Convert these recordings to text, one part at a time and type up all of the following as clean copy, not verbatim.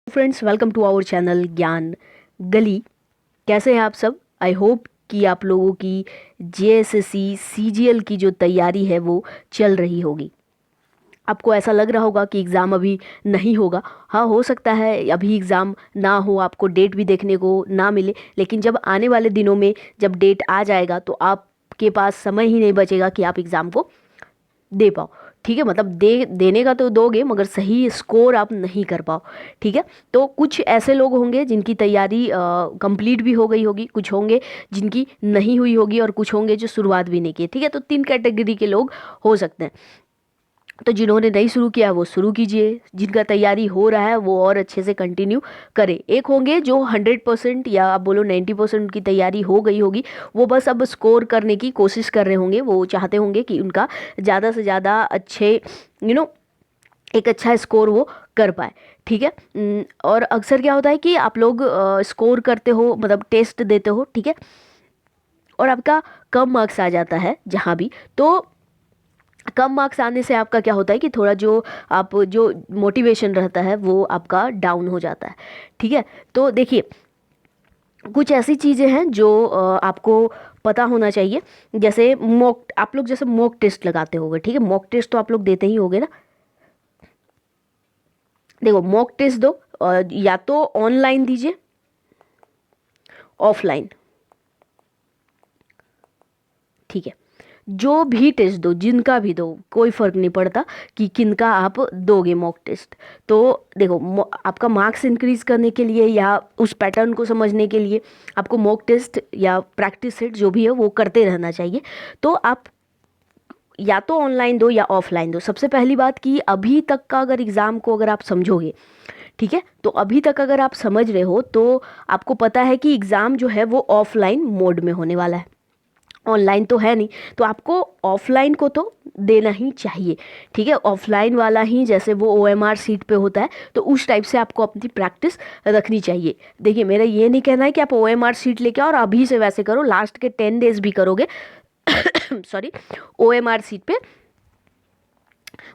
Friends, welcome to our channel Gyan Gali. कैसे हैं आप सब? आई होप कि आप लोगों की जेएसएससी सीजीएल की जो तैयारी है वो चल रही होगी। आपको ऐसा लग रहा होगा कि एग्ज़ाम अभी नहीं होगा। हाँ, हो सकता है अभी एग्ज़ाम ना हो, आपको डेट भी देखने को ना मिले, लेकिन जब आने वाले दिनों में जब डेट आ जाएगा तो आपके पास समय ही नहीं बचेगा कि आप एग्ज़ाम को दे पाओ। ठीक है, मतलब देने का तो दोगे मगर सही स्कोर आप नहीं कर पाओ। ठीक है, तो कुछ ऐसे लोग होंगे जिनकी तैयारी कंप्लीट भी हो गई होगी, कुछ होंगे जिनकी नहीं हुई होगी और कुछ होंगे जो शुरुआत भी नहीं की। ठीक है, तो 3 कैटेगरी के लोग हो सकते हैं। तो जिन्होंने नहीं शुरू किया वो शुरू कीजिए, जिनका तैयारी हो रहा है वो और अच्छे से कंटिन्यू करें। एक होंगे जो 100% या आप बोलो 90% उनकी तैयारी हो गई होगी, वो बस अब स्कोर करने की कोशिश कर रहे होंगे। वो चाहते होंगे कि उनका ज़्यादा से ज़्यादा अच्छे एक अच्छा स्कोर वो कर पाए। ठीक है, और अक्सर क्या होता है कि आप लोग स्कोर करते हो, मतलब टेस्ट देते हो, ठीक है, और आपका कम मार्क्स आ जाता है जहाँ भी। तो कम मार्क्स आने से आपका क्या होता है कि थोड़ा जो मोटिवेशन रहता है वो आपका डाउन हो जाता है। ठीक है, तो देखिए कुछ ऐसी चीज़ें हैं जो आपको पता होना चाहिए। जैसे आप लोग जैसे मॉक टेस्ट लगाते होगे। ठीक है, मॉक टेस्ट तो आप लोग देते ही होगे ना। देखो, मॉक टेस्ट दो, या तो ऑनलाइन दीजिए, ऑफलाइन। ठीक है, जो भी टेस्ट दो, जिनका भी दो, कोई फ़र्क नहीं पड़ता कि किनका आप दोगे मॉक टेस्ट। तो देखो, आपका मार्क्स इंक्रीज करने के लिए या उस पैटर्न को समझने के लिए आपको मॉक टेस्ट या प्रैक्टिस सेट जो भी है वो करते रहना चाहिए। तो आप या तो ऑनलाइन दो या ऑफलाइन दो। सबसे पहली बात कि अभी तक का अगर एग्ज़ाम को अगर आप समझोगे, ठीक है, तो अभी तक अगर आप समझ रहे हो तो आपको पता है कि एग्ज़ाम जो है वो ऑफलाइन मोड में होने वाला है, ऑनलाइन तो है नहीं। तो आपको ऑफलाइन को तो देना ही चाहिए। ठीक है, ऑफलाइन वाला ही जैसे वो ओएमआर सीट पे होता है, तो उस टाइप से आपको अपनी प्रैक्टिस रखनी चाहिए। देखिए, मेरा ये नहीं कहना है कि आप ओएमआर सीट लेके आओ और अभी से वैसे करो, लास्ट के 10 डेज भी करोगे सॉरी, ओएमआर सीट पे,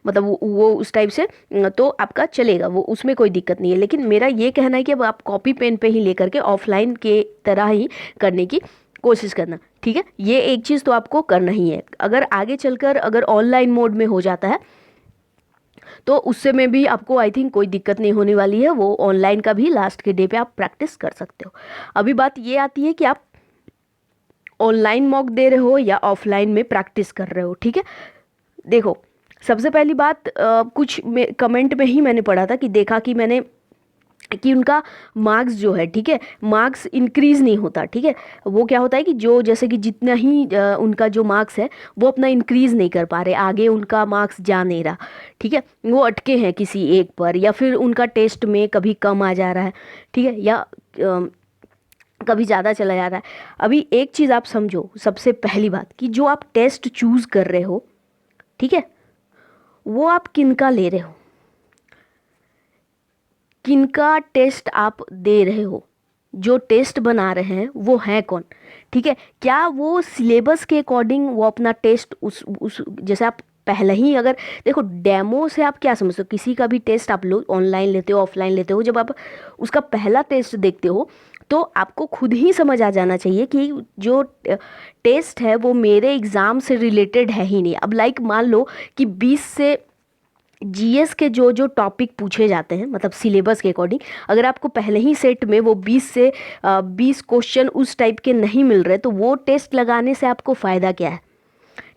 मतलब वो उस टाइप से तो आपका चलेगा, वो उसमें कोई दिक्कत नहीं है। लेकिन मेरा ये कहना है कि अब आप कॉपी पेन पे ही लेकर के ऑफलाइन के तरह ही करने की कोशिश करना। ठीक है, ये एक चीज़ तो आपको करना ही है। अगर आगे चलकर अगर ऑनलाइन मोड में हो जाता है तो उससे में भी आपको आई थिंक कोई दिक्कत नहीं होने वाली है। वो ऑनलाइन का भी लास्ट के डे पे आप प्रैक्टिस कर सकते हो। अभी बात ये आती है कि आप ऑनलाइन मॉक दे रहे हो या ऑफलाइन में प्रैक्टिस कर रहे हो। ठीक है, देखो, सबसे पहली बात, कुछ कमेंट में ही मैंने पढ़ा था कि देखा कि मैंने कि उनका मार्क्स जो है, ठीक है, मार्क्स इंक्रीज नहीं होता। ठीक है, वो क्या होता है कि जो जैसे कि जितना ही उनका जो मार्क्स है वो अपना इंक्रीज नहीं कर पा रहे, आगे उनका मार्क्स जा नहीं रहा। ठीक है, वो अटके हैं किसी एक पर, या फिर उनका टेस्ट में कभी कम आ जा रहा है, ठीक है, या कभी ज़्यादा चला जा रहा है। अभी एक चीज़ आप समझो, सबसे पहली बात कि जो आप टेस्ट चूज़ कर रहे हो, ठीक है, वो आप किनका ले रहे हो, किनका टेस्ट आप दे रहे हो, जो टेस्ट बना रहे हैं वो है कौन। ठीक है, क्या वो सिलेबस के अकॉर्डिंग वो अपना टेस्ट उस जैसे आप पहले ही, अगर देखो डेमो से आप क्या समझते हो, किसी का भी टेस्ट आप लोग ऑनलाइन लेते हो ऑफलाइन लेते हो, जब आप उसका पहला टेस्ट देखते हो तो आपको खुद ही समझ आ जाना चाहिए कि जो टेस्ट है वो मेरे एग्ज़ाम से रिलेटेड है ही नहीं। अब लाइक मान लो कि 20 से जीएस के जो जो टॉपिक पूछे जाते हैं, मतलब सिलेबस के अकॉर्डिंग, अगर आपको पहले ही सेट में वो 20 से 20 क्वेश्चन उस टाइप के नहीं मिल रहे तो वो टेस्ट लगाने से आपको फ़ायदा क्या है?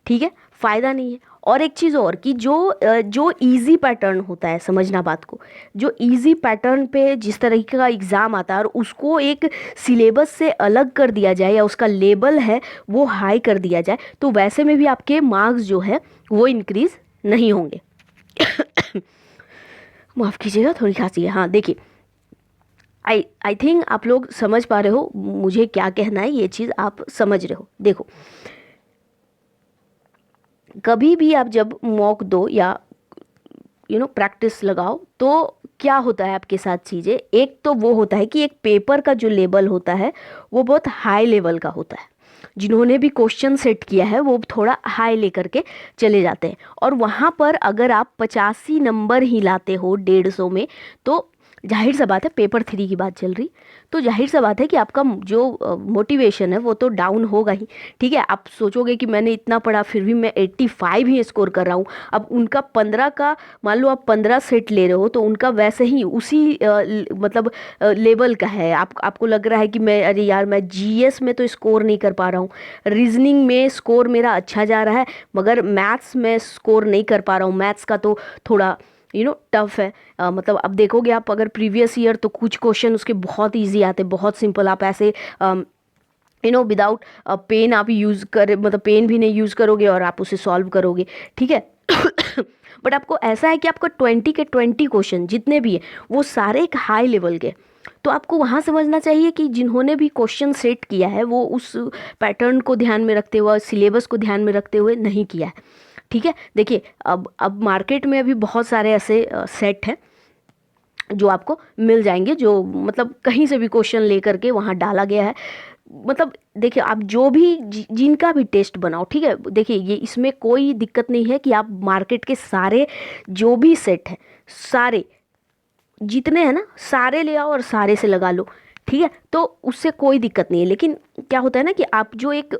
ठीक है, फ़ायदा नहीं है। और एक चीज़ और कि जो इजी पैटर्न होता है, समझना बात को, जो इजी पैटर्न पे जिस तरीके का एग्ज़ाम आता है और उसको एक सिलेबस से अलग कर दिया जाए या उसका लेवल है वो हाई कर दिया जाए, तो वैसे में भी आपके मार्क्स जो है वो इंक्रीज़ नहीं होंगे। माफ़ कीजिएगा, थोड़ी खांसी है। हाँ, देखिए, आई थिंक आप लोग समझ पा रहे हो मुझे क्या कहना है, ये चीज़ आप समझ रहे हो। देखो, कभी भी आप जब मॉक दो या प्रैक्टिस लगाओ तो क्या होता है आपके साथ चीज़ें, एक तो वो होता है कि एक पेपर का जो लेवल होता है वो बहुत हाई लेवल का होता है। जिन्होंने भी क्वेश्चन सेट किया है वो थोड़ा हाई लेकर के चले जाते हैं, और वहाँ पर अगर आप 85 नंबर ही लाते हो 150 में, तो जाहिर सा बात है पेपर 3 की बात चल रही, तो जाहिर सा बात है कि आपका जो मोटिवेशन है वो तो डाउन होगा ही। ठीक है, आप सोचोगे कि मैंने इतना पढ़ा फिर भी मैं 85 ही स्कोर कर रहा हूँ। अब उनका 15 का, मान लो आप 15 सेट ले रहे हो, तो उनका वैसे ही उसी मतलब लेवल का है। आपको लग रहा है कि मैं, अरे यार मैं जीएस में तो स्कोर नहीं कर पा रहा हूँ, रीजनिंग में स्कोर मेरा अच्छा जा रहा है, मगर मैथ्स में स्कोर नहीं कर पा रहा हूँ, मैथ्स का तो थोड़ा टफ है। मतलब अब देखोगे आप अगर प्रीवियस ईयर, तो कुछ क्वेश्चन उसके बहुत इजी आते, बहुत सिंपल, आप ऐसे विदाउट पेन आप यूज़ कर, मतलब पेन भी नहीं यूज़ करोगे और आप उसे सॉल्व करोगे। ठीक है बट आपको ऐसा है कि आपका 20 के 20 क्वेश्चन जितने भी है वो सारे एक हाई लेवल के, तो आपको वहाँ समझना चाहिए कि जिन्होंने भी क्वेश्चन सेट किया है वो उस पैटर्न को ध्यान में रखते हुए, सिलेबस को ध्यान में रखते हुए नहीं किया है। ठीक है, देखिए अब मार्केट में अभी बहुत सारे ऐसे सेट हैं जो आपको मिल जाएंगे, जो मतलब कहीं से भी क्वेश्चन लेकर के वहाँ डाला गया है। मतलब देखिए आप जो भी जिनका भी टेस्ट बनाओ, ठीक है, देखिए ये इसमें कोई दिक्कत नहीं है कि आप मार्केट के सारे जो भी सेट हैं, सारे जितने हैं ना, सारे ले आओ और सारे से लगा लो। ठीक है, तो उससे कोई दिक्कत नहीं है। लेकिन क्या होता है ना कि आप जो एक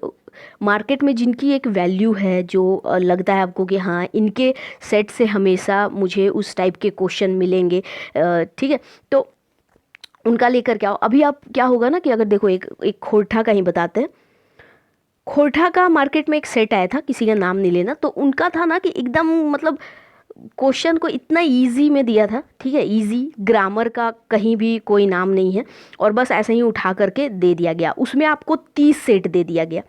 मार्केट में जिनकी एक वैल्यू है, जो लगता है आपको कि हाँ इनके सेट से हमेशा मुझे उस टाइप के क्वेश्चन मिलेंगे, ठीक है, तो उनका लेकर के आओ। अभी आप क्या होगा ना कि अगर देखो एक खोरठा का ही बताते हैं। खोरठा का मार्केट में एक सेट आया था, किसी का नाम नहीं लेना, तो उनका था ना कि एकदम मतलब क्वेश्चन को इतना इजी में दिया था। ठीक है, इजी, ग्रामर का कहीं भी कोई नाम नहीं है, और बस ऐसे ही उठा करके दे दिया गया। उसमें आपको 30 सेट दे दिया गया।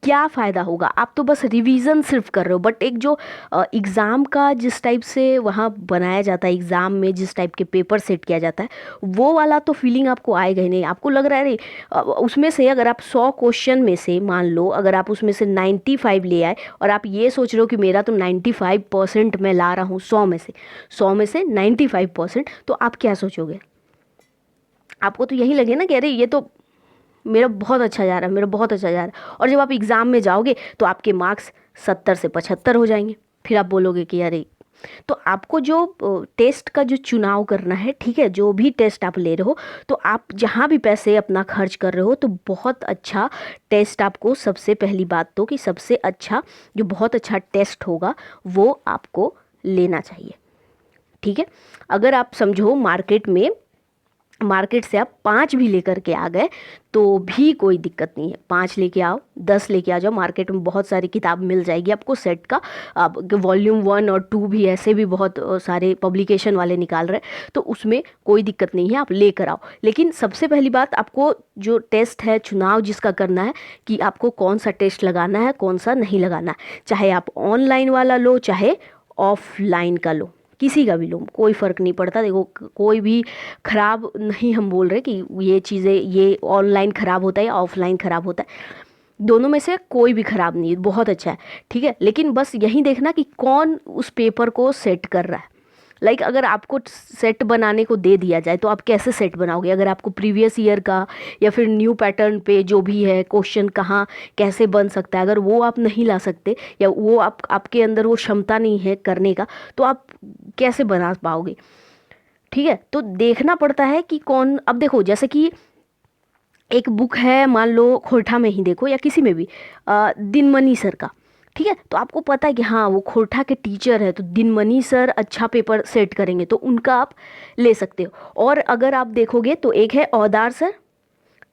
क्या फ़ायदा होगा, आप तो बस रिवीजन सिर्फ कर रहे हो। बट एक जो एग्ज़ाम का जिस टाइप से वहाँ बनाया जाता है, एग्ज़ाम में जिस टाइप के पेपर सेट किया जाता है, वो वाला तो फीलिंग आपको आएगा ही नहीं। आपको लग रहा है अरे उसमें से अगर आप 100 क्वेश्चन में से, मान लो अगर आप उसमें से 95 ले आए, और आप ये सोच रहे हो कि मेरा तो 95% मैं ला रहा हूँ 100 में से 95%, तो आप क्या सोचोगे? आपको तो यही लगे ना कि अरे ये तो मेरा बहुत अच्छा जा रहा है, मेरा बहुत अच्छा जा रहा है। और जब आप एग्ज़ाम में जाओगे तो आपके मार्क्स 70 से 75 हो जाएंगे, फिर आप बोलोगे कि अरे। तो आपको जो टेस्ट का जो चुनाव करना है, ठीक है, जो भी टेस्ट आप ले रहे हो, तो आप जहाँ भी पैसे अपना खर्च कर रहे हो, तो बहुत अच्छा टेस्ट आपको, सबसे पहली बात तो कि सबसे अच्छा जो बहुत अच्छा टेस्ट होगा वो आपको लेना चाहिए। ठीक है, अगर आप समझो मार्केट से आप 5 भी लेकर के आ गए तो भी कोई दिक्कत नहीं है। 5 लेके आओ, 10 लेके आ जाओ, मार्केट में बहुत सारी किताब मिल जाएगी आपको सेट का। अब वॉल्यूम 1 और 2 भी ऐसे भी बहुत सारे पब्लिकेशन वाले निकाल रहे हैं, तो उसमें कोई दिक्कत नहीं है, आप लेकर आओ। लेकिन सबसे पहली बात, आपको जो टेस्ट है, चुनाव जिसका करना है कि आपको कौन सा टेस्ट लगाना है, कौन सा नहीं लगाना है। चाहे आप ऑनलाइन वाला लो, चाहे ऑफलाइन का लो, किसी का भी लो, कोई फ़र्क नहीं पड़ता। देखो कोई भी ख़राब नहीं हम बोल रहे कि ये चीज़ें, ये ऑनलाइन ख़राब होता है या ऑफलाइन ख़राब होता है, दोनों में से कोई भी ख़राब नहीं है, बहुत अच्छा है। ठीक है, लेकिन बस यही देखना कि कौन उस पेपर को सेट कर रहा है। लाइक अगर आपको सेट बनाने को दे दिया जाए तो आप कैसे सेट बनाओगे? अगर आपको प्रीवियस ईयर का या फिर न्यू पैटर्न पे जो भी है क्वेश्चन कहाँ कैसे बन सकता है, अगर वो आप नहीं ला सकते, या वो आपके अंदर वो क्षमता नहीं है करने का, तो आप कैसे बना पाओगे? ठीक है, तो देखना पड़ता है कि कौन। अब देखो जैसे कि एक बुक है, मान लो खोरठा में ही देखो या किसी में भी, दिनमनी सर का। ठीक है, तो आपको पता है कि हाँ वो खोरठा के टीचर है, तो दिनमनी सर अच्छा पेपर सेट करेंगे, तो उनका आप ले सकते हो। और अगर आप देखोगे तो एक है औदार सर।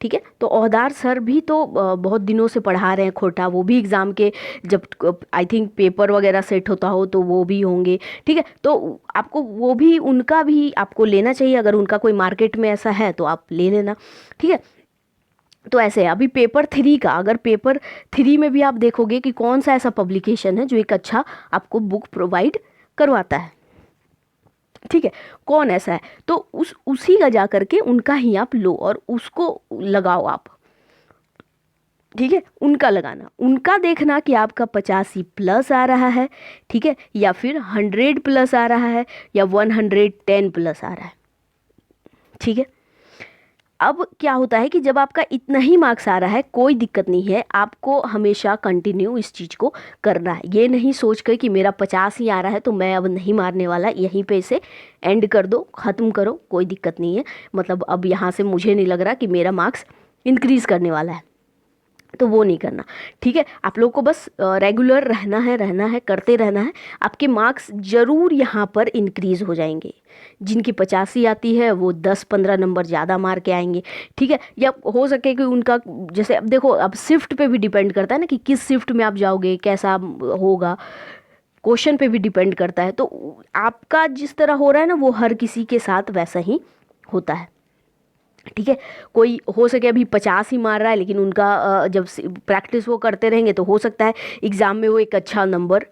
ठीक है, तो औदार सर भी तो बहुत दिनों से पढ़ा रहे हैं खोरठा, वो भी एग्ज़ाम के जब आई थिंक पेपर वगैरह सेट होता हो तो वो भी होंगे। ठीक है, तो आपको वो भी, उनका भी आपको लेना चाहिए। अगर उनका कोई मार्केट में ऐसा है तो आप ले लेना। ठीक है, तो ऐसे है। अभी पेपर 3 का, अगर पेपर 3 में भी आप देखोगे कि कौन सा ऐसा पब्लिकेशन है जो एक अच्छा आपको बुक प्रोवाइड करवाता है। ठीक है, कौन ऐसा है, तो उसी का जा करके उनका ही आप लो और उसको लगाओ आप। ठीक है, उनका लगाना, उनका देखना कि आपका 85 प्लस आ रहा है, ठीक है, या फिर 100 प्लस आ रहा है, या 110 प्लस आ रहा है। ठीक है, अब क्या होता है कि जब आपका इतना ही मार्क्स आ रहा है, कोई दिक्कत नहीं है, आपको हमेशा कंटिन्यू इस चीज़ को करना है। ये नहीं सोच कर कि मेरा 50 ही आ रहा है तो मैं अब नहीं मारने वाला, यहीं पे इसे एंड कर दो, ख़त्म करो, कोई दिक्कत नहीं है। मतलब अब यहाँ से मुझे नहीं लग रहा कि मेरा मार्क्स इंक्रीज़ करने वाला है, तो वो नहीं करना। ठीक है, आप लोग को बस रेगुलर रहना है, करते रहना है। आपके मार्क्स ज़रूर यहाँ पर इंक्रीज़ हो जाएंगे। जिनकी 85 आती है वो 10-15 नंबर ज़्यादा मार के आएंगे। ठीक है, या हो सके कि उनका, जैसे अब देखो, अब शिफ्ट पे भी डिपेंड करता है ना कि किस शिफ्ट में आप जाओगे, कैसा होगा, क्वेश्चन पे भी डिपेंड करता है। तो आपका जिस तरह हो रहा है ना, वो हर किसी के साथ वैसा ही होता है। ठीक है, कोई हो सके अभी 50 ही मार रहा है, लेकिन उनका जब प्रैक्टिस वो करते रहेंगे तो हो सकता है एग्ज़ाम में वो एक अच्छा नंबर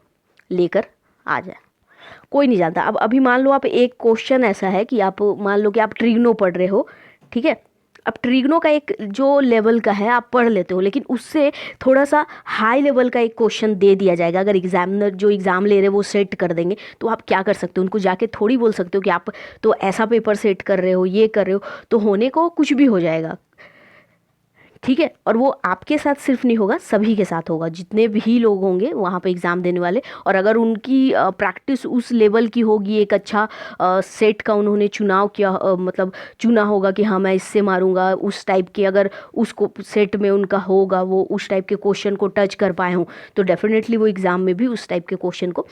लेकर आ जाए। कोई नहीं जानता। अब अभी मान लो आप, एक क्वेश्चन ऐसा है कि आप मान लो कि आप ट्रिग्नो पढ़ रहे हो। ठीक है, अब ट्रिग्नो का एक जो लेवल का है आप पढ़ लेते हो, लेकिन उससे थोड़ा सा हाई लेवल का एक क्वेश्चन दे दिया जाएगा। अगर एग्जामिनर जो एग्ज़ाम ले रहे हैं वो सेट कर देंगे, तो आप क्या कर सकते हो, उनको जाके थोड़ी बोल सकते हो कि आप तो ऐसा पेपर सेट कर रहे हो, ये कर रहे हो। तो होने को कुछ भी हो जाएगा। ठीक है, और वो आपके साथ सिर्फ नहीं होगा, सभी के साथ होगा, जितने भी लोग होंगे वहाँ पे एग्ज़ाम देने वाले। और अगर उनकी प्रैक्टिस उस लेवल की होगी, एक अच्छा सेट का उन्होंने चुनाव किया, मतलब चुना होगा कि हाँ मैं इससे मारूंगा, उस टाइप के अगर उसको सेट में उनका होगा, वो उस टाइप के क्वेश्चन को टच कर पाए हों, तो डेफिनेटली वो एग्ज़ाम में भी उस टाइप के क्वेश्चन को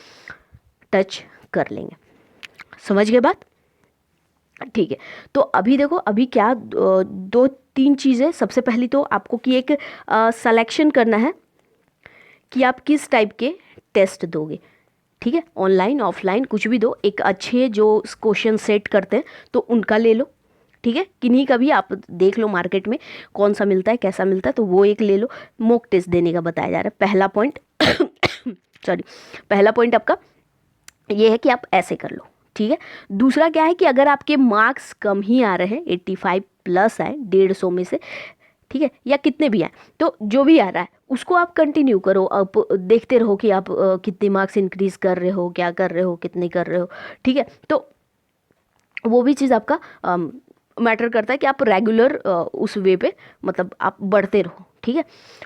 टच कर लेंगे। समझ गए बात? ठीक है, तो अभी देखो, अभी क्या 2-3 चीज़ें। सबसे पहली तो आपको कि एक सिलेक्शन करना है कि आप किस टाइप के टेस्ट दोगे। ठीक है, ऑनलाइन ऑफलाइन कुछ भी दो, एक अच्छे जो क्वेश्चन सेट करते हैं तो उनका ले लो। ठीक है, किन्हीं का भी आप देख लो मार्केट में कौन सा मिलता है, कैसा मिलता है, तो वो एक ले लो। मॉक टेस्ट देने का बताया जा रहा है, पहला पॉइंट सॉरी, पहला पॉइंट आपका ये है कि आप ऐसे कर लो। ठीक है, दूसरा क्या है कि अगर आपके मार्क्स कम ही आ रहे हैं, 85 प्लस आए 150 में से, ठीक है, या कितने भी आए, तो जो भी आ रहा है उसको आप कंटिन्यू करो। आप देखते रहो कि आप कितने मार्क्स इंक्रीज कर रहे हो, क्या कर रहे हो, कितने कर रहे हो। ठीक है, तो वो भी चीज़ आपका मैटर करता है कि आप रेगुलर उस वे पे मतलब आप बढ़ते रहो। ठीक है,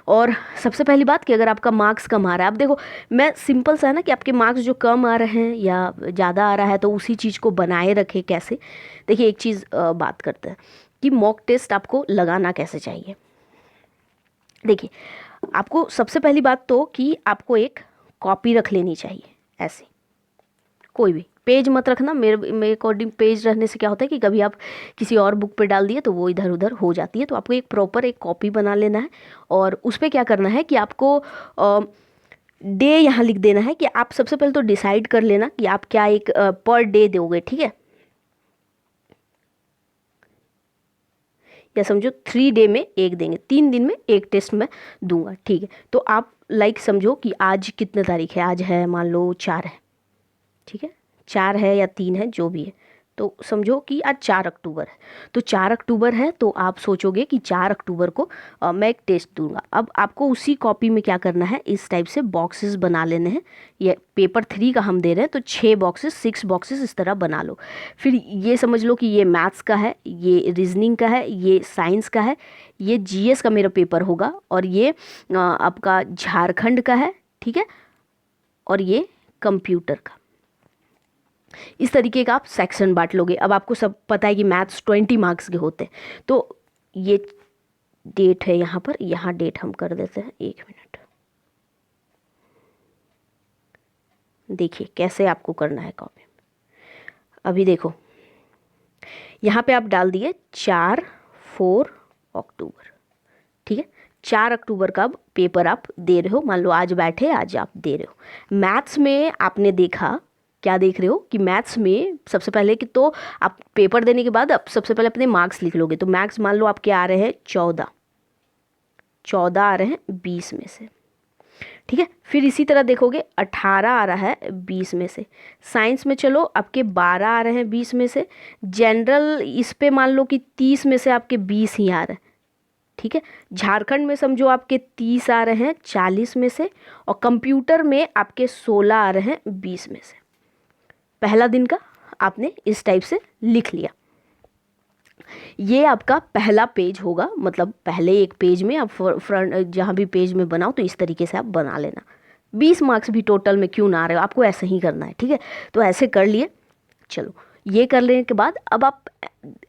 और सबसे पहली बात कि अगर आपका मार्क्स कम आ रहा है, अब देखो मैं सिंपल सा है ना कि आपके मार्क्स जो कम आ रहे हैं या ज़्यादा आ रहा है, तो उसी चीज़ को बनाए रखें कैसे। देखिए एक चीज़ बात करते हैं कि मॉक टेस्ट आपको लगाना कैसे चाहिए। देखिए, आपको सबसे पहली बात तो कि आपको एक कॉपी रख लेनी चाहिए। ऐसे कोई भी पेज मत रखना, मेरे अकॉर्डिंग पेज रहने से क्या होता है कि कभी आप किसी और बुक पे डाल दिए तो वो इधर उधर हो जाती है। तो आपको एक प्रॉपर एक कॉपी बना लेना है, और उस पर क्या करना है कि आपको डे यहाँ लिख देना है कि आप सबसे पहले तो डिसाइड कर लेना कि आप क्या एक पर डे दोगे। ठीक है, या समझो 3 डे में एक देंगे, 3 दिन में एक टेस्ट मैं दूंगा। ठीक है, तो आप लाइक समझो कि आज कितने तारीख है, आज है मान लो 4 है। ठीक है, 4 है या 3 है जो भी है, तो समझो कि आज 4 अक्टूबर है। तो 4 अक्टूबर है तो आप सोचोगे कि 4 अक्टूबर को मैं एक टेस्ट दूंगा। अब आपको उसी कॉपी में क्या करना है, इस टाइप से बॉक्सेस बना लेने हैं। ये पेपर 3 का हम दे रहे हैं तो 6 बॉक्सेस, 6 बॉक्सेस इस तरह बना लो। फिर ये समझ लो कि ये मैथ्स का है, ये रीजनिंग का है, ये साइंस का है, ये जीएस का मेरा पेपर होगा, और ये आपका झारखंड का है। ठीक है, और ये कंप्यूटर का। इस तरीके का आप सेक्शन बांट लोगे। अब आपको सब पता है कि मैथ्स 20 मार्क्स के होते हैं, तो ये डेट है यहाँ पर, यहाँ डेट हम कर देते हैं, 1 मिनट। देखिए कैसे आपको करना है कॉपी में। अभी देखो यहाँ पे आप डाल दिए 4 अक्टूबर। ठीक है, 4 अक्टूबर का अब पेपर आप दे रहे हो। मान लो आज बैठे, आज आप दे रहे हो। मैथ्स में आपने देखा, क्या देख रहे हो कि मैथ्स में सबसे पहले कि तो आप पेपर देने के बाद आप सबसे पहले अपने मार्क्स लिख लोगे। तो मैथ्स मान लो आपके आ रहे हैं 14 आ रहे हैं 20 में से। ठीक है, फिर इसी तरह देखोगे 18 आ रहा है 20 में से। साइंस में चलो आपके 12 आ रहे हैं 20 में से। जनरल इस पे मान लो कि 30 में से आपके 20 ही आ रहे हैं। ठीक है, झारखंड में समझो आपके 30 आ रहे हैं 40 में से, और कंप्यूटर में आपके 16 आ रहे हैं 20 में से। पहला दिन का आपने इस टाइप से लिख लिया। ये आपका पहला पेज होगा, मतलब पहले एक पेज में आप फ्रंट जहाँ भी पेज में बनाओ तो इस तरीके से आप बना लेना। 20 मार्क्स भी टोटल में क्यों ना आ रहे हो, आपको ऐसे ही करना है, ठीक है। तो ऐसे कर लिए। चलो ये कर लेने के बाद अब आप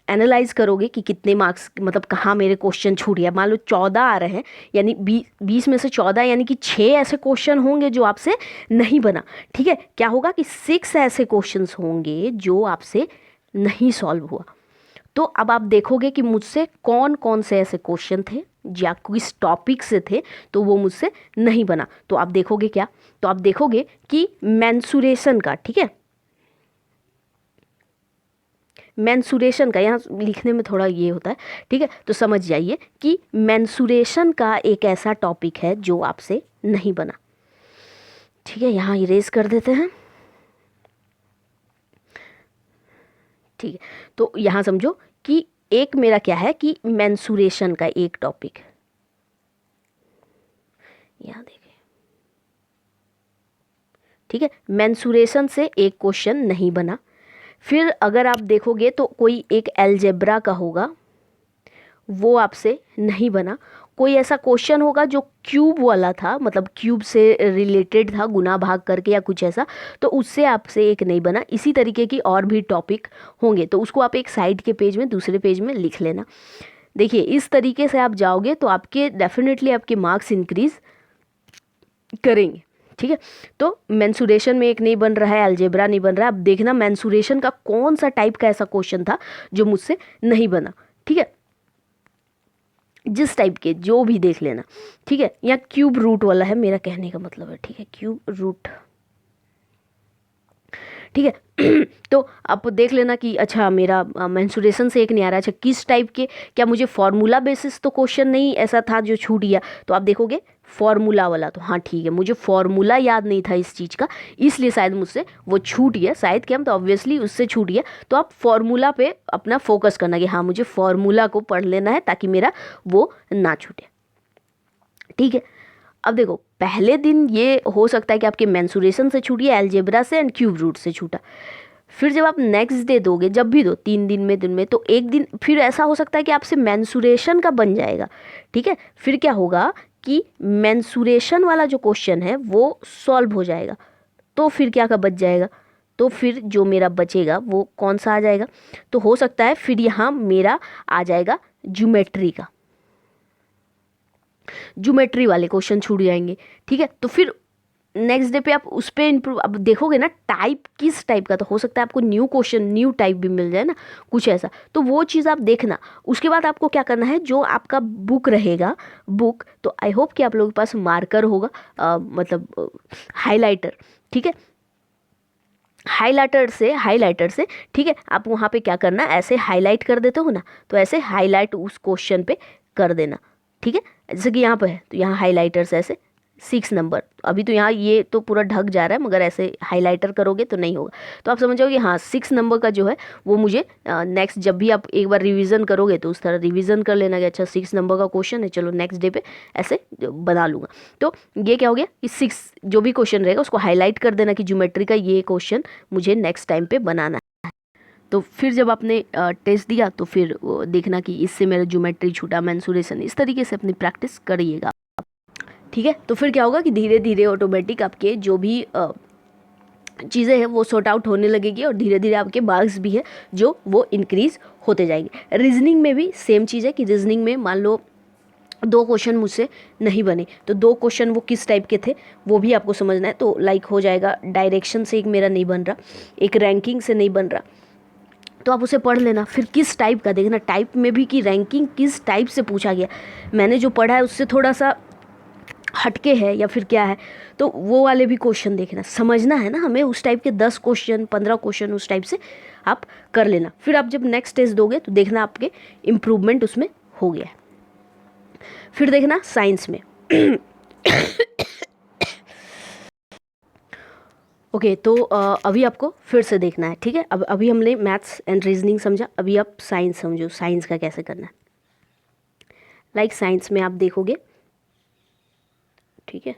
एनालाइज करोगे कि कितने मार्क्स, मतलब कहाँ मेरे क्वेश्चन छूट गया। मान लो 14 आ रहे हैं, यानी 20 में से 14 यानी कि 6 ऐसे क्वेश्चन होंगे जो आपसे नहीं बना, ठीक है। क्या होगा कि 6 ऐसे क्वेश्चंस होंगे जो आपसे नहीं सॉल्व हुआ। तो अब आप देखोगे कि मुझसे कौन कौन से ऐसे क्वेश्चन थे या किस टॉपिक से थे तो वो मुझसे नहीं बना। तो आप देखोगे क्या, तो आप देखोगे कि मेंसुरेशन का, ठीक है, मेंसुरेशन का, यहाँ लिखने में थोड़ा ये होता है, ठीक है। तो समझ जाइए कि मेंसुरेशन का एक ऐसा टॉपिक है जो आपसे नहीं बना, ठीक है। यहाँ इरेज कर देते हैं, ठीक है। तो यहाँ समझो कि एक मेरा क्या है कि मेंसुरेशन का एक टॉपिक, यहाँ देखिए, ठीक है, मेंसुरेशन से एक क्वेश्चन नहीं बना। फिर अगर आप देखोगे तो कोई एक अलजेब्रा का होगा, वो आपसे नहीं बना। कोई ऐसा क्वेश्चन होगा जो क्यूब वाला था, मतलब क्यूब से रिलेटेड था, गुना भाग करके या कुछ ऐसा, तो उससे आपसे एक नहीं बना। इसी तरीके की और भी टॉपिक होंगे, तो उसको आप एक साइड के पेज में, दूसरे पेज में लिख लेना। देखिए इस तरीके से आप जाओगे तो आपके डेफिनेटली आपके मार्क्स इंक्रीज करेंगे, ठीक है। तो मेंसुरेशन में एक नहीं बन रहा है, अलजेब्रा नहीं बन रहा है। अब देखना मेंसुरेशन का कौन सा टाइप का ऐसा क्वेश्चन था जो मुझसे नहीं बना, ठीक है। जिस टाइप के जो भी देख लेना, ठीक है। यहाँ क्यूब रूट वाला है, मेरा कहने का मतलब है, ठीक है, क्यूब रूट, ठीक है। तो आप देख लेना कि अच्छा मेरा मेंसुरेशन से एक नहीं आ रहा, अच्छा किस टाइप के, क्या मुझे फॉर्मूला बेसिस तो क्वेश्चन नहीं ऐसा था जो छूट गया, तो आप देखोगे फॉर्मूला वाला, तो हाँ ठीक है, मुझे फॉर्मूला याद नहीं था इस चीज़ का, इसलिए शायद मुझसे वो छूट गया, शायद क्या, तो ऑब्वियसली उससे छूट गया। तो आप फॉर्मूला पे अपना फोकस करना कि हाँ मुझे फॉर्मूला को पढ़ लेना है ताकि मेरा वो ना छूटे, ठीक है। अब देखो पहले दिन ये हो सकता है कि आपके मेंसुरेशन से छूटी है, अलजेब्रा से एंड क्यूब रूट से छूटा। फिर जब आप नेक्स्ट डे दोगे, जब भी दो, 3 दिन में तो एक दिन फिर ऐसा हो सकता है कि आपसे मेंसुरेशन का बन जाएगा, ठीक है। फिर क्या होगा कि मेंसुरेशन वाला जो क्वेश्चन है वो सॉल्व हो जाएगा, तो फिर क्या का बच जाएगा, तो फिर जो मेरा बचेगा वो कौन सा आ जाएगा, तो हो सकता है फिर यहाँ मेरा आ जाएगा ज्योमेट्री का, ज्योमेट्री वाले क्वेश्चन छूट जाएंगे, ठीक है। तो फिर नेक्स्ट डे पे आप उस पर इम्प्रूव, अब देखोगे ना टाइप किस टाइप का, तो हो सकता है आपको न्यू क्वेश्चन न्यू टाइप भी मिल जाए ना, कुछ ऐसा, तो वो चीज़ आप देखना। उसके बाद आपको क्या करना है, जो आपका बुक रहेगा, बुक, तो आई होप कि आप लोगों के पास मार्कर होगा, मतलब हाइलाइटर, ठीक है, हाइलाइटर से ठीक है, आप वहाँ पे क्या करना, ऐसे हाईलाइट कर देते हो ना, तो ऐसे हाईलाइट उस क्वेश्चन पे कर देना, ठीक है। जैसे कि यहाँ पे है तो यहाँ हाइलाइटर से ऐसे 6 नंबर, अभी तो यहाँ ये तो पूरा ढक जा रहा है, मगर ऐसे हाइलाइटर करोगे तो नहीं होगा। तो आप समझ जाओगे हाँ 6 नंबर का जो है वो मुझे नेक्स्ट जब भी आप एक बार रिवीजन करोगे तो उस तरह रिवीजन कर लेना कि अच्छा 6 नंबर का क्वेश्चन है, चलो नेक्स्ट डे पे ऐसे बना लूँगा। तो ये क्या हो गया कि 6 जो भी क्वेश्चन रहेगा उसको हाईलाइट कर देना कि ज्योमेट्री का ये क्वेश्चन मुझे नेक्स्ट टाइम पे बनाना है। तो फिर जब आपने टेस्ट दिया तो फिर देखना कि इससे मेरा ज्योमेट्री छूटा, मेंसुरेशन, इस तरीके से अपनी प्रैक्टिस करिएगा, ठीक है। तो फिर क्या होगा कि धीरे धीरे ऑटोमेटिक आपके जो भी चीज़ें हैं वो सॉर्ट आउट होने लगेगी और धीरे धीरे आपके मार्क्स भी है जो वो इंक्रीज होते जाएंगे। रीजनिंग में भी सेम चीज़ है कि रीजनिंग में मान लो 2 क्वेश्चन मुझसे नहीं बने, तो 2 क्वेश्चन वो किस टाइप के थे वो भी आपको समझना है। तो लाइक हो जाएगा डायरेक्शन से एक मेरा नहीं बन रहा, एक रैंकिंग से नहीं बन रहा, तो आप उसे पढ़ लेना। फिर किस टाइप का देखना, टाइप में भी कि रैंकिंग किस टाइप से पूछा गया, मैंने जो पढ़ा है उससे थोड़ा सा हटके है या फिर क्या है, तो वो वाले भी क्वेश्चन देखना, समझना है ना हमें। उस टाइप के 10 क्वेश्चन 15 क्वेश्चन उस टाइप से आप कर लेना। फिर आप जब नेक्स्ट टेस्ट दोगे तो देखना आपके इम्प्रूवमेंट उसमें हो गया है। फिर देखना साइंस में ओके तो अभी आपको फिर से देखना है, ठीक है। अब अभी हमने मैथ्स एंड रीजनिंग समझा, अभी आप साइंस समझो, साइंस का कैसे करना है। लाइक साइंस में आप देखोगे, ठीक है,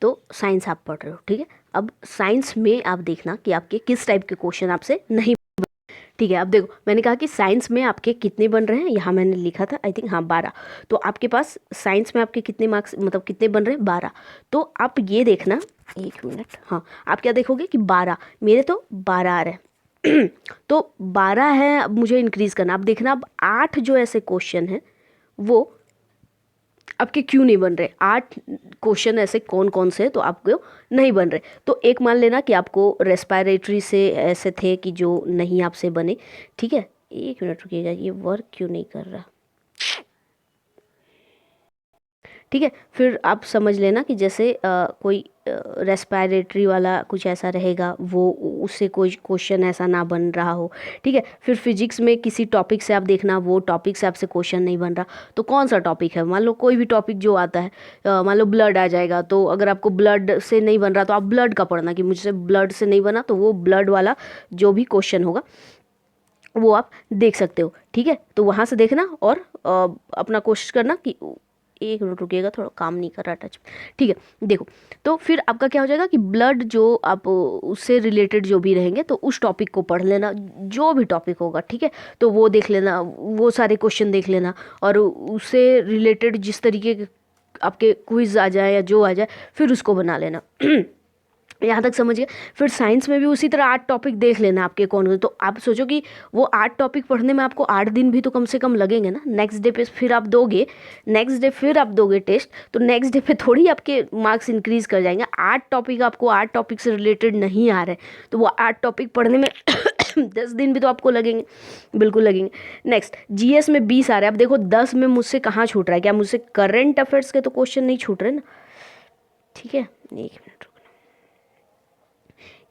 तो साइंस आप पढ़ रहे हो, ठीक है। अब साइंस में आप देखना कि आपके किस टाइप के क्वेश्चन आपसे नहीं, ठीक है, अब देखो मैंने कहा कि साइंस में आपके कितने बन रहे हैं, यहाँ मैंने लिखा था आई थिंक, हाँ 12। तो आपके पास साइंस में आपके कितने मार्क्स मतलब कितने बन रहे हैं, 12। तो आप ये देखना, एक मिनट, हाँ आप क्या देखोगे कि 12, मेरे तो 12 आ रहे हैं तो 12 है, अब मुझे इंक्रीज़ करना। अब देखना, अब 8 जो ऐसे क्वेश्चन हैं वो आपके क्यों नहीं बन रहे। 8 क्वेश्चन ऐसे कौन कौन से तो आपको नहीं बन रहे। तो एक मान लेना कि आपको रेस्पिरेटरी से ऐसे थे कि जो नहीं आपसे बने, ठीक है। एक मिनट रुकिएगा, ये वर्क क्यों नहीं कर रहा, ठीक है। फिर आप समझ लेना कि जैसे कोई रेस्पिरेटरी वाला कुछ ऐसा रहेगा, वो उससे कोई क्वेश्चन ऐसा ना बन रहा हो, ठीक है। फिर फिजिक्स में किसी टॉपिक से आप देखना, वो टॉपिक से आपसे क्वेश्चन नहीं बन रहा, तो कौन सा टॉपिक है, मान लो कोई भी टॉपिक जो आता है, मान लो ब्लड आ जाएगा, तो अगर आपको ब्लड से नहीं बन रहा तो आप ब्लड का पढ़ना कि मुझसे ब्लड से नहीं बना, तो वो ब्लड वाला जो भी क्वेश्चन होगा वो आप देख सकते हो, ठीक है। तो वहाँ से देखना और अपना कोशिश करना कि, एक मिनट रुकिएगा, थोड़ा काम नहीं कर रहा टच, ठीक है। देखो तो फिर आपका क्या हो जाएगा कि ब्लड जो आप उससे रिलेटेड जो भी रहेंगे तो उस टॉपिक को पढ़ लेना, जो भी टॉपिक होगा, ठीक है। तो वो देख लेना, वो सारे क्वेश्चन देख लेना, और उससे रिलेटेड जिस तरीके के आपके क्विज आ जाए या जो आ जाए फिर उसको बना लेना यहाँ तक समझ गए। फिर साइंस में भी उसी तरह 8 टॉपिक देख लेना आपके कौन कौन। तो आप सोचो कि वो 8 टॉपिक पढ़ने में आपको 8 दिन भी तो कम से कम लगेंगे ना। नेक्स्ट डे पे फिर आप दोगे, नेक्स्ट डे फिर आप दोगे टेस्ट, तो नेक्स्ट डे पे थोड़ी आपके मार्क्स इंक्रीज़ कर जाएंगे। 8 टॉपिक आपको 8 टॉपिक से रिलेटेड नहीं आ रहे, तो वो 8 टॉपिक पढ़ने में 10 दिन भी तो आपको लगेंगे, बिल्कुल लगेंगे। नेक्स्ट जीएस में 20 आ रहे हैं। अब देखो 10 में मुझसे कहाँ छूट रहा है, क्या मुझसे करंट अफेयर्स के तो क्वेश्चन नहीं छूट रहे ना, ठीक है। एक मिनट,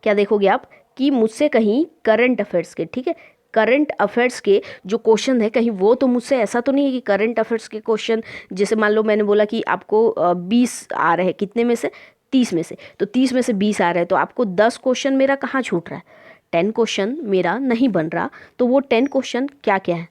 क्या देखोगे आप कि मुझसे कहीं करंट अफेयर्स के, ठीक है, करंट अफेयर्स के जो क्वेश्चन है कहीं वो तो मुझसे ऐसा तो नहीं है कि करंट अफेयर्स के क्वेश्चन, जैसे मान लो मैंने बोला कि आपको 20 आ रहे हैं, कितने में से, 30 में से, तो 30 में से 20 आ रहे हैं, तो आपको 10 क्वेश्चन मेरा कहाँ छूट रहा है, 10 क्वेश्चन मेरा नहीं बन रहा। तो वो 10 क्वेश्चन क्या क्या है,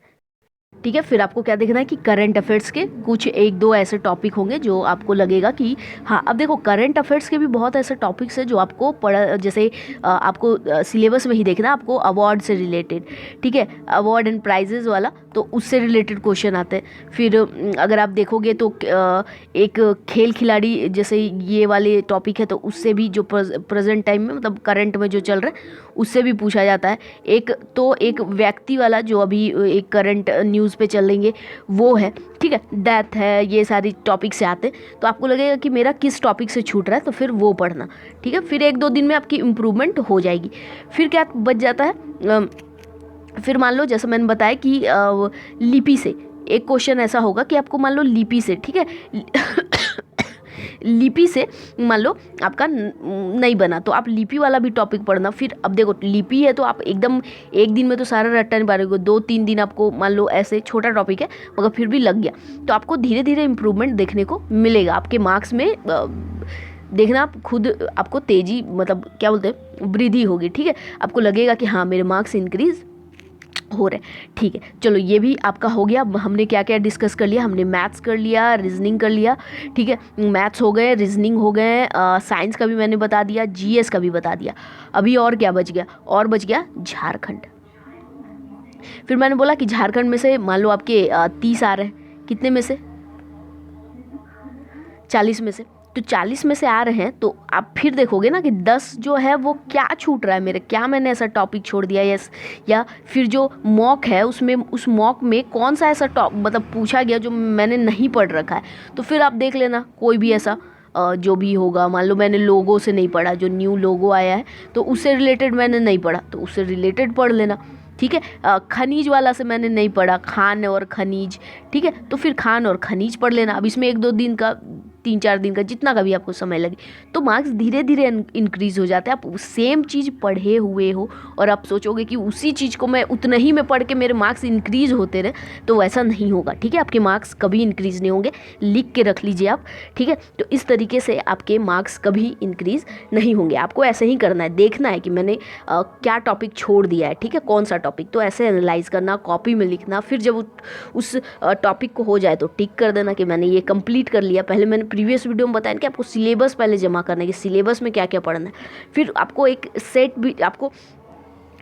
ठीक है। फिर आपको क्या देखना है कि करंट अफेयर्स के कुछ 1-2 ऐसे टॉपिक होंगे जो आपको लगेगा कि हाँ। अब देखो करंट अफेयर्स के भी बहुत ऐसे टॉपिक्स हैं जो आपको पढ़ा, जैसे आपको सिलेबस में ही देखना, आपको अवार्ड से रिलेटेड, ठीक है, अवार्ड एंड प्राइजेस वाला, तो उससे रिलेटेड क्वेश्चन आते हैं। फिर अगर आप देखोगे तो एक खेल खिलाड़ी जैसे ये वाले टॉपिक है, तो उससे भी जो प्रेजेंट टाइम में मतलब करंट में जो चल रहा है उससे भी पूछा जाता है। एक तो एक व्यक्ति वाला जो अभी एक करंट न्यूज़ पे चलेंगे वो है, ठीक है, डेथ है, ये सारी टॉपिक से आते हैं। तो आपको लगेगा कि मेरा किस टॉपिक से छूट रहा है, तो फिर वो पढ़ना, ठीक है। फिर 1-2 दिन में आपकी इम्प्रूवमेंट हो जाएगी। फिर क्या बच जाता है, फिर मान लो जैसे मैंने बताया कि लिपि से एक क्वेश्चन ऐसा होगा कि आपको मान लो लिपि से, ठीक है, लिपि से मान लो आपका नहीं बना, तो आप लिपि वाला भी टॉपिक पढ़ना। फिर अब देखो लिपि है तो आप एकदम एक दिन में तो सारा रट्टा नहीं पा रहे हो, 2-3 दिन आपको मान लो ऐसे छोटा टॉपिक है मगर फिर भी लग गया, तो आपको धीरे धीरे इम्प्रूवमेंट देखने को मिलेगा आपके मार्क्स में। देखना आप खुद, आपको तेज़ी मतलब क्या बोलते हैं वृद्धि होगी, ठीक है। आपको लगेगा कि हाँ मेरे मार्क्स इंक्रीज हो रहे, ठीक है। चलो ये भी आपका हो गया। हमने क्या क्या डिस्कस कर लिया, हमने मैथ्स कर लिया, रीजनिंग कर लिया, ठीक है, मैथ्स हो गए, रीजनिंग हो गए, साइंस का भी मैंने बता दिया, जीएस का भी बता दिया। अभी और क्या बच गया, और बच गया झारखंड। फिर मैंने बोला कि झारखंड में से मान लो आपके 30 आ रहे हैं, कितने में से, 40 में से, तो 40 में से आ रहे हैं, तो आप फिर देखोगे ना कि 10 जो है वो क्या छूट रहा है मेरे, क्या मैंने ऐसा टॉपिक छोड़ दिया, यस, या फिर जो मॉक है उसमें, उस मॉक में कौन सा ऐसा मतलब पूछा गया जो मैंने नहीं पढ़ रखा है। तो फिर आप देख लेना कोई भी ऐसा जो भी होगा, मान लो मैंने लोगो से नहीं पढ़ा, जो न्यू लोगो आया है तो उससे रिलेटेड मैंने नहीं पढ़ा, तो उससे रिलेटेड पढ़ लेना, ठीक है। खनिज वाला से मैंने नहीं पढ़ा, खान और खनिज, ठीक है, तो फिर खान और खनिज पढ़ लेना। अब इसमें 1-2 दिन का, 3-4 दिन का, जितना का भी आपको समय लगे, तो मार्क्स धीरे धीरे इंक्रीज़ हो जाते हैं। आप सेम चीज़ पढ़े हुए हो और आप सोचोगे कि उसी चीज़ को मैं उतना ही में पढ़ के मेरे मार्क्स इंक्रीज़ होते रहे, तो वैसा नहीं होगा, ठीक है। आपके मार्क्स कभी इंक्रीज़ नहीं होंगे, लिख के रख लीजिए आप, ठीक है। तो इस तरीके से आपके मार्क्स कभी इंक्रीज़ नहीं होंगे। आपको ऐसे ही करना है, देखना है कि मैंने क्या टॉपिक छोड़ दिया है, ठीक है, कौन सा टॉपिक, तो ऐसे एनालाइज करना, कॉपी में लिखना। फिर जब उस टॉपिक को हो जाए तो टिक कर देना कि मैंने ये कंप्लीट कर लिया। पहले मैंने प्रीवियस वीडियो में बताया कि आपको सिलेबस पहले जमा करना है कि सिलेबस में क्या क्या पढ़ना है। फिर आपको एक सेट भी, आपको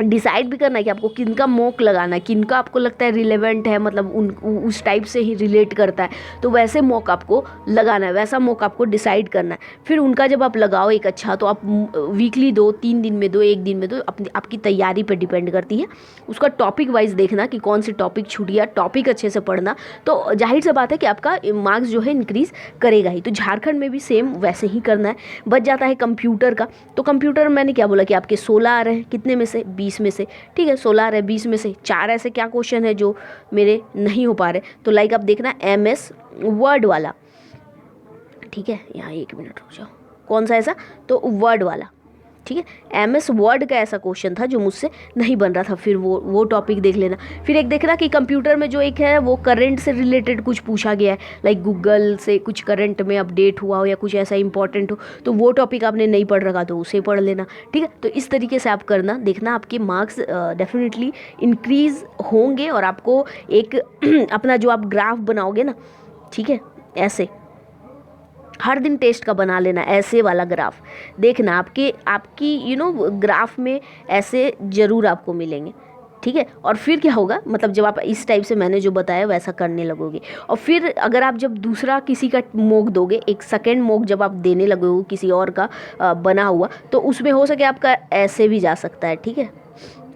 डिसाइड भी करना है कि आपको किनका मॉक लगाना है, किनका आपको लगता है रिलेवेंट है, मतलब उन उस टाइप से ही रिलेट करता है, तो वैसे मॉक आपको लगाना है, वैसा मॉक आपको डिसाइड करना है। फिर उनका जब आप लगाओ एक अच्छा, तो आप वीकली दो, 3 दिन में दो, 1 दिन में दो, अपनी आपकी तैयारी पर डिपेंड करती है। उसका टॉपिक वाइज देखना कि कौन से टॉपिक छूट गया, टॉपिक अच्छे से पढ़ना, तो जाहिर सी बात है कि आपका मार्क्स जो है इंक्रीज़ करेगा ही। तो झारखंड में भी सेम वैसे ही करना है। बच जाता है कंप्यूटर का, तो कंप्यूटर मैंने क्या बोला कि आपके 16 आ रहे हैं, कितने में से 20 में से, ठीक है 16 आ रहे हैं 20 में से 4 ऐसे क्या क्वेश्चन है जो मेरे नहीं हो पा रहे, तो लाइक आप देखना MS वर्ड वाला, ठीक है, यहाँ 1 मिनट रुक जाओ, कौन सा ऐसा, तो वर्ड वाला, ठीक है, MS वर्ड का ऐसा क्वेश्चन था जो मुझसे नहीं बन रहा था, फिर वो टॉपिक देख लेना। फिर एक देखना कि कंप्यूटर में जो एक है वो करंट से रिलेटेड कुछ पूछा गया है, लाइक गूगल से कुछ करंट में अपडेट हुआ हो या कुछ ऐसा इंपॉर्टेंट हो, तो वो टॉपिक आपने नहीं पढ़ रखा तो उसे पढ़ लेना, ठीक है। तो इस तरीके से आप करना, देखना आपके मार्क्स डेफिनेटली इंक्रीज़ होंगे, और आपको एक अपना जो आप ग्राफ बनाओगे ना, ठीक है, ऐसे हर दिन टेस्ट का बना लेना, ऐसे वाला ग्राफ देखना, आपकी ग्राफ में ऐसे ज़रूर आपको मिलेंगे, ठीक है। और फिर क्या होगा, मतलब जब आप इस टाइप से मैंने जो बताया वैसा करने लगोगे, और फिर अगर आप जब दूसरा किसी का मॉक दोगे, एक सेकेंड मॉक जब आप देने लगोगे किसी और का बना हुआ, तो उसमें हो सके आपका ऐसे भी जा सकता है, ठीक है।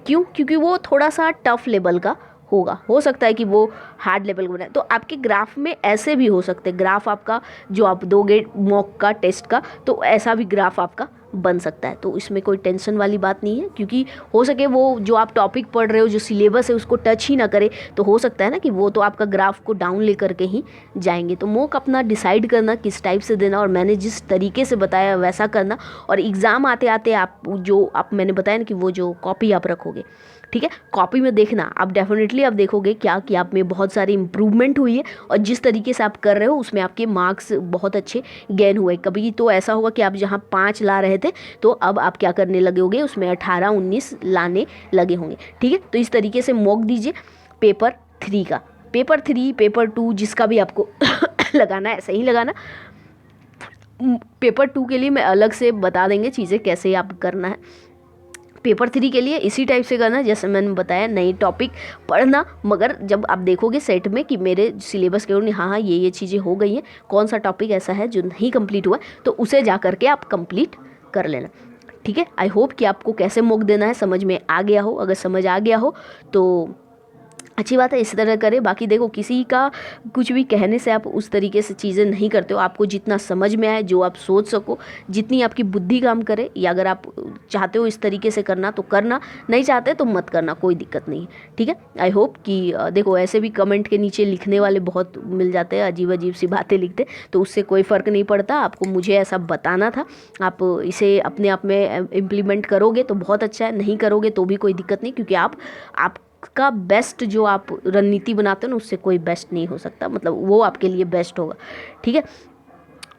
क्यों? क्योंकि वो थोड़ा सा टफ लेवल का होगा, हो सकता है कि वो हार्ड लेवल का बनाए, तो आपके ग्राफ में ऐसे भी हो सकते हैं, ग्राफ आपका जो आप दोगे मॉक का टेस्ट का, तो ऐसा भी ग्राफ आपका बन सकता है। तो इसमें कोई टेंशन वाली बात नहीं है, क्योंकि हो सके वो जो आप टॉपिक पढ़ रहे हो, जो सिलेबस है उसको टच ही ना करे, तो हो सकता है ना कि वो तो आपका ग्राफ को डाउन ले करके ही जाएंगे। तो मॉक अपना डिसाइड करना किस टाइप से देना, और मैंने जिस तरीके से बताया वैसा करना, और एग्ज़ाम आते आते आप मैंने बताया ना कि वो जो कॉपी आप रखोगे, ठीक है, कॉपी में देखना आप डेफिनेटली आप देखोगे क्या कि आप में बहुत सारी इंप्रूवमेंट हुई है, और जिस तरीके से आप कर रहे हो उसमें आपके मार्क्स बहुत अच्छे गेन हुए। कभी तो ऐसा होगा कि आप जहाँ 5 ला रहे थे, तो अब आप क्या करने लगे होंगे, उसमें 18-19 लाने लगे होंगे, ठीक है। तो इस तरीके से मॉक दीजिए पेपर 3 का, पेपर 3 पेपर 2 जिसका भी आपको लगाना है ऐसे ही लगाना। पेपर 2 के लिए मैं अलग से बता देंगे चीज़ें कैसे आप करना है। पेपर 3 के लिए इसी टाइप से करना जैसे मैंने बताया, नई टॉपिक पढ़ना, मगर जब आप देखोगे सेट में कि मेरे सिलेबस के अनुसार हाँ ये चीज़ें हो गई हैं, कौन सा टॉपिक ऐसा है जो नहीं कंप्लीट हुआ, तो उसे जा करके आप कंप्लीट कर लेना, ठीक है। आई होप कि आपको कैसे मॉक देना है समझ में आ गया हो। अगर समझ आ गया हो तो अच्छी बात है, इसी तरह करें। बाकी देखो, किसी का कुछ भी कहने से आप उस तरीके से चीज़ें नहीं करते हो। आपको जितना समझ में आए, जो आप सोच सको, जितनी आपकी बुद्धि काम करे, या अगर आप चाहते हो इस तरीके से करना तो करना, नहीं चाहते तो मत करना, कोई दिक्कत नहीं है, ठीक है। आई होप कि देखो, ऐसे भी कमेंट के नीचे लिखने वाले बहुत मिल जाते हैं, अजीब अजीब सी बातें लिखते, तो उससे कोई फ़र्क नहीं पड़ता। आपको मुझे ऐसा बताना था, आप इसे अपने आप में इम्प्लीमेंट करोगे तो बहुत अच्छा है, नहीं करोगे तो भी कोई दिक्कत नहीं, क्योंकि आप का बेस्ट जो आप रणनीति बनाते हो ना, उससे कोई बेस्ट नहीं हो सकता, मतलब वो आपके लिए बेस्ट होगा, ठीक है।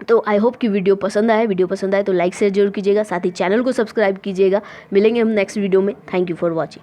तो आई होप कि वीडियो पसंद आए। वीडियो पसंद आए तो लाइक शेयर जरूर कीजिएगा, साथ ही चैनल को सब्सक्राइब कीजिएगा। मिलेंगे हम नेक्स्ट वीडियो में। Thank you for watching.